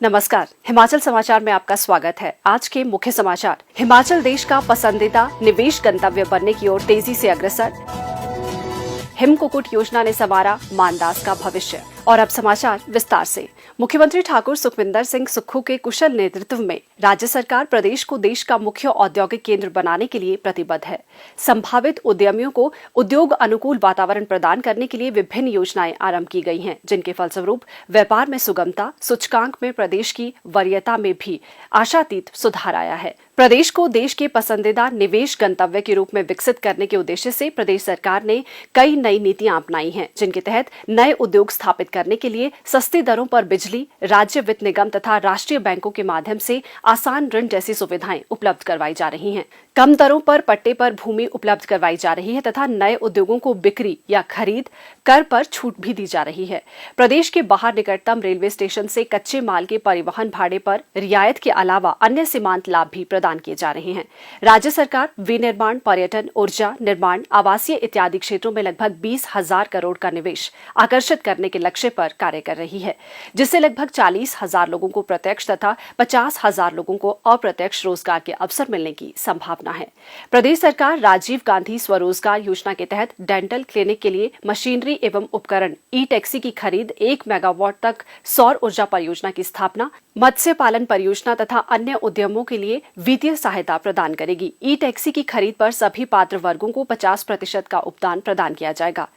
नमस्कार, हिमाचल समाचार में आपका स्वागत है। आज के मुख्य समाचार। हिमाचल देश का पसंदीदा निवेश गंतव्य बनने की ओर तेजी से अग्रसर। हिमकुकुट योजना ने संवारा मानदास का भविष्य। और अब समाचार विस्तार से। मुख्यमंत्री ठाकुर सुखविंदर सिंह सुक्खू के कुशल नेतृत्व में राज्य सरकार प्रदेश को देश का मुख्य औद्योगिक केंद्र बनाने के लिए प्रतिबद्ध है। संभावित उद्यमियों को उद्योग अनुकूल वातावरण प्रदान करने के लिए विभिन्न योजनाएं आरंभ की गई हैं, जिनके फलस्वरूप व्यापार में सुगमता, सूचकांक में प्रदेश की वरीयता में भी आशातीत सुधार आया है। प्रदेश को देश के पसंदीदा निवेश गंतव्य के रूप में विकसित करने के उद्देश्य से प्रदेश सरकार ने कई नई नीतियां अपनाई हैं, जिनके तहत नए उद्योग स्थापित करने के लिए सस्ती दरों पर बिजली, राज्य वित्त निगम तथा राष्ट्रीय बैंकों के माध्यम से आसान ऋण जैसी सुविधाएं उपलब्ध करवाई जा रही हैं। कम दरों पर पट्टे पर भूमि उपलब्ध करवाई जा रही है तथा नए उद्योगों को बिक्री या खरीद कर पर छूट भी दी जा रही है। प्रदेश के बाहर निकटतम रेलवे स्टेशन से कच्चे माल के परिवहन भाड़े पर रियायत के अलावा अन्य सीमांत लाभ भी प्रदान किए जा रहे हैं। राज्य सरकार विनिर्माण, पर्यटन, ऊर्जा, निर्माण, आवासीय इत्यादि क्षेत्रों में लगभग 20,000 करोड़ का निवेश आकर्षित करने के लक्ष्य पर कार्य कर रही है, जिससे लगभग 40,000 लोगों को प्रत्यक्ष तथा 50,000 लोगों को अप्रत्यक्ष रोजगार के अवसर मिलने की संभावना है। प्रदेश सरकार राजीव गांधी स्वरोजगार योजना के तहत डेंटल क्लिनिक के लिए मशीनरी एवं उपकरण, ई टैक्सी की खरीद, 1 मेगावाट तक सौर ऊर्जा परियोजना की स्थापना, मत्स्य पालन परियोजना तथा अन्य उद्यमों के लिए वित्तीय सहायता प्रदान करेगी। ई टैक्सी की खरीद पर सभी पात्र वर्गों को 50% का उपदान प्रदान किया जाएगा।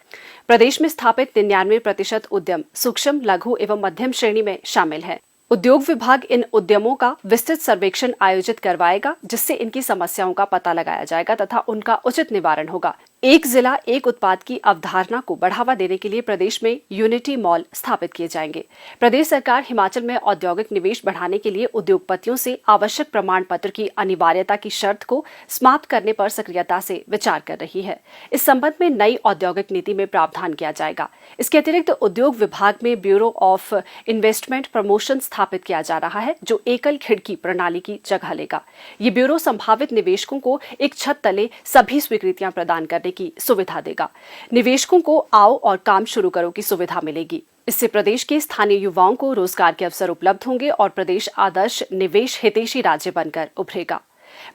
प्रदेश में स्थापित 99% उद्यम सूक्ष्म, लघु एवं मध्यम श्रेणी में शामिल है। उद्योग विभाग इन उद्यमों का विस्तृत सर्वेक्षण आयोजित करवाएगा, जिससे इनकी समस्याओं का पता लगाया जाएगा तथा उनका उचित निवारण होगा। एक जिला एक उत्पाद की अवधारणा को बढ़ावा देने के लिए प्रदेश में यूनिटी मॉल स्थापित किए जाएंगे। प्रदेश सरकार हिमाचल में औद्योगिक निवेश बढ़ाने के लिए उद्योगपतियों से आवश्यक प्रमाण पत्र की अनिवार्यता की शर्त को समाप्त करने पर सक्रियता से विचार कर रही है। इस संबंध में नई औद्योगिक नीति में प्रावधान किया जाएगा। इसके अतिरिक्त उद्योग विभाग में ब्यूरो ऑफ इन्वेस्टमेंट प्रमोशन स्थापित किया जा रहा है, जो एकल खिड़की प्रणाली की जगह लेगा। ये ब्यूरो संभावित निवेशकों को एक छत तले सभी स्वीकृतियां प्रदान करने की सुविधा देगा। निवेशकों को आओ और काम शुरू करो की सुविधा मिलेगी। इससे प्रदेश के स्थानीय युवाओं को रोजगार के अवसर उपलब्ध होंगे और प्रदेश आदर्श निवेश हितैषी राज्य बनकर उभरेगा।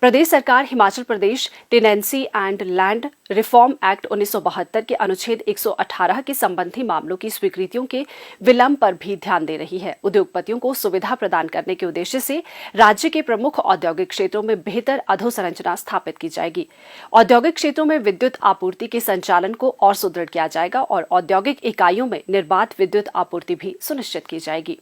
प्रदेश सरकार Himachal Pradesh tenancy and land reform act 1972 के अनुच्छेद 118 के संबंधी मामलों की स्वीकृतियों के विलंब पर भी ध्यान दे रही है। उद्योगपतियों को सुविधा प्रदान करने के उद्देश्य से राज्य के प्रमुख औद्योगिक क्षेत्रों में बेहतर अधोसंरचना स्थापित की जाएगी। औद्योगिक क्षेत्रों में विद्युत आपूर्ति के संचालन को और सुदृढ़ किया जाएगा और औद्योगिक इकाइयों में निर्बाध विद्युत आपूर्ति भी सुनिश्चित की जाएगी।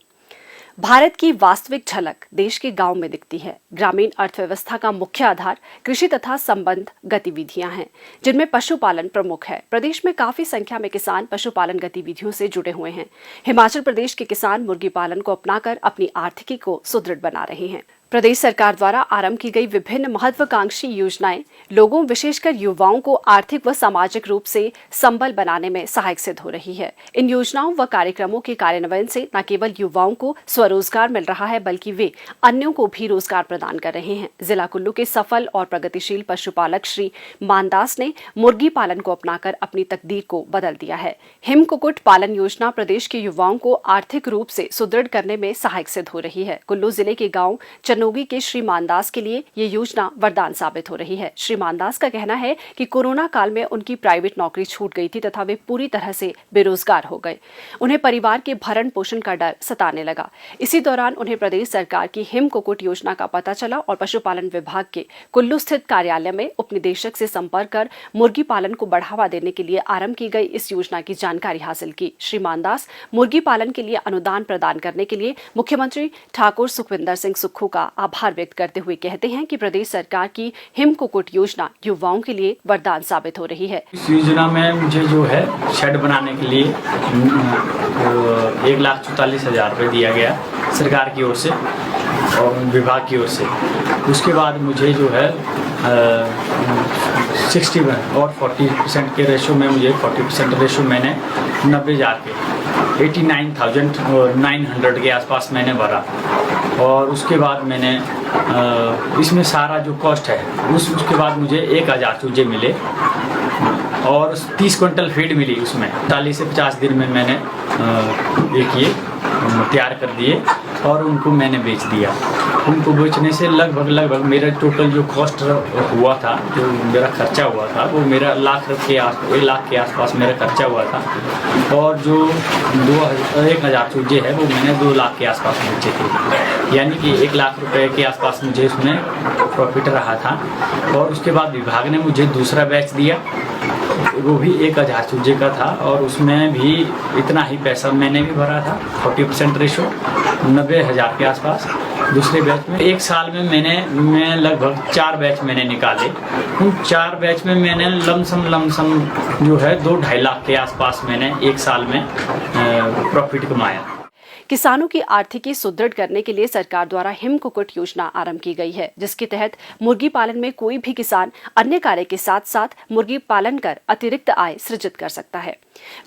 भारत की वास्तविक झलक देश के गांव में दिखती है। ग्रामीण अर्थव्यवस्था का मुख्य आधार कृषि तथा संबंध गतिविधियां हैं, जिनमें पशुपालन प्रमुख है। प्रदेश में काफी संख्या में किसान पशुपालन गतिविधियों से जुड़े हुए हैं। हिमाचल प्रदेश के किसान मुर्गी पालन को अपनाकर अपनी आर्थिकी को सुदृढ़ बना रहे हैं। प्रदेश सरकार द्वारा आरंभ की गई विभिन्न महत्वाकांक्षी योजनाएं लोगों, विशेषकर युवाओं को आर्थिक व सामाजिक रूप से संबल बनाने में सहायक सिद्ध हो रही है। इन योजनाओं व कार्यक्रमों के कार्यान्वयन से न केवल युवाओं को स्वरोजगार मिल रहा है, बल्कि वे अन्यों को भी रोजगार प्रदान कर रहे हैं। जिला कुल्लू के सफल और प्रगतिशील पशुपालक श्री मानदास ने मुर्गी पालन को अपनाकर अपनी तकदीर को बदल दिया है। हिमकुकुट पालन योजना प्रदेश के युवाओं को आर्थिक रूप से सुदृढ़ करने में सहायक सिद्ध हो रही है। कुल्लू जिले के गाँव नोगी के श्री मानदास के लिए ये योजना वरदान साबित हो रही है। श्री मानदास का कहना है कि कोरोना काल में उनकी प्राइवेट नौकरी छूट गई थी तथा वे पूरी तरह से बेरोजगार हो गए। उन्हें परिवार के भरण पोषण का डर सताने लगा। इसी दौरान उन्हें प्रदेश सरकार की हिमकुकुट योजना का पता चला और पशुपालन विभाग के कुल्लू स्थित कार्यालय में उपनिदेशक से संपर्क कर मुर्गी पालन को बढ़ावा देने के लिए आरंभ की गई इस योजना की जानकारी हासिल की। श्री मानदास मुर्गी पालन के लिए अनुदान प्रदान करने के लिए मुख्यमंत्री ठाकुर सुखविंदर सिंह सुक्खू का आभार व्यक्त करते हुए कहते हैं कि प्रदेश सरकार की हिमकुकुट योजना युवाओं के लिए वरदान साबित हो रही है। इस योजना में मुझे जो है शेड बनाने के लिए 1,44,000 रुपये दिया गया सरकार की ओर से और विभाग की ओर से। उसके बाद मुझे जो है 60 और 40% के रेशो में मुझे 40% रेशो मैंने 90,000 के 89,900 के आसपास मैंने भरा और उसके बाद मैंने इसमें सारा जो कॉस्ट है उसके बाद मुझे 1,000 चूजे मिले और 30 क्विंटल फीड मिली। उसमें 40 से 50 दिन में मैंने ये किए तैयार कर दिए और उनको मैंने बेच दिया। उनको बेचने से लगभग मेरा टोटल जो कॉस्ट हुआ था, जो मेरा खर्चा हुआ था, वो मेरा 1 लाख के आसपास मेरा खर्चा हुआ था। और जो 1,000 चूजे है वो मैंने 2 लाख के आसपास बेचे थे, यानी कि 1 लाख रुपए के आसपास मुझे उसमें प्रॉफिट रहा था। और उसके बाद विभाग ने मुझे दूसरा बैच दिया, वो भी 1,000 चूजे का था, और उसमें भी इतना ही पैसा मैंने भी भरा था, 40% रेशो, 90,000 के आसपास। दूसरे बैच में 1 साल में मैं लगभग 4 बैच मैंने निकाले। उन 4 बैच में मैंने लमसम जो है 2-2.5 लाख के आसपास मैंने 1 साल में प्रॉफिट कमाया। किसानों की आर्थिकी सुदृढ़ करने के लिए सरकार द्वारा हिम कुक्कुट योजना आरंभ की गई है, जिसके तहत मुर्गी पालन में कोई भी किसान अन्य कार्य के साथ साथ मुर्गी पालन कर अतिरिक्त आय सृजित कर सकता है।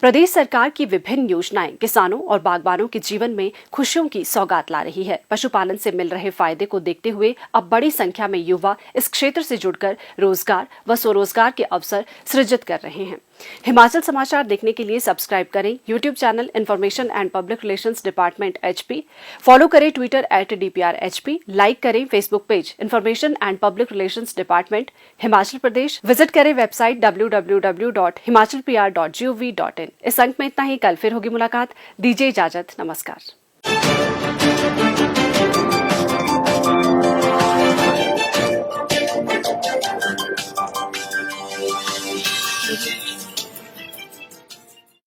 प्रदेश सरकार की विभिन्न योजनाएं किसानों और बागबानों के जीवन में खुशियों की सौगात ला रही है। पशुपालन से मिल रहे फायदे को देखते हुए अब बड़ी संख्या में युवा इस क्षेत्र से जुड़कर रोजगार व स्वरोजगार के अवसर सृजित कर रहे हैं। हिमाचल समाचार देखने के लिए सब्सक्राइब करें YouTube channel information and public relations department HP, follow करें ट्विटर @DPRHP, लाइक करें Facebook page information and public relations department Himachal Pradesh, visit करें वेबसाइट www.himachalpr.gov.in। इस अंक में इतना ही। कल फिर होगी मुलाकात। दीजिए इजाजत। नमस्कार।